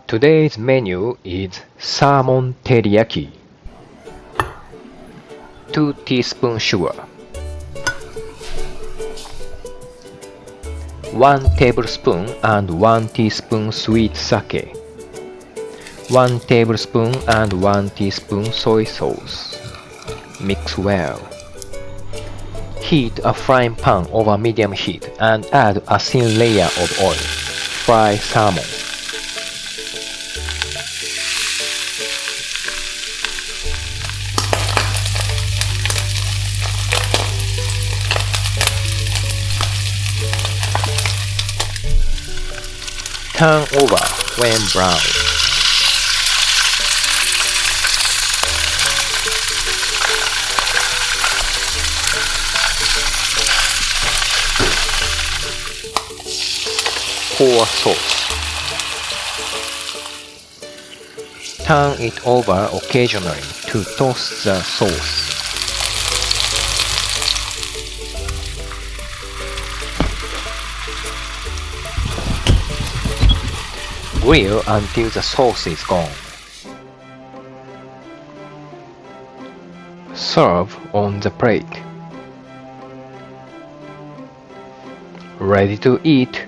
Today's menu is Salmon Teriyaki. 2 teaspoons sugar, 1 tablespoon and 1 teaspoon sweet sake, 1 tablespoon and 1 teaspoon soy sauce. Mix well. Heat a frying pan over medium heat and add a thin layer of oil. Fry salmon. Turn over when brown. Pour sauce. Turn it over occasionally to toast the sauce. Grill until the sauce is gone. Serve on the plate. Ready to eat.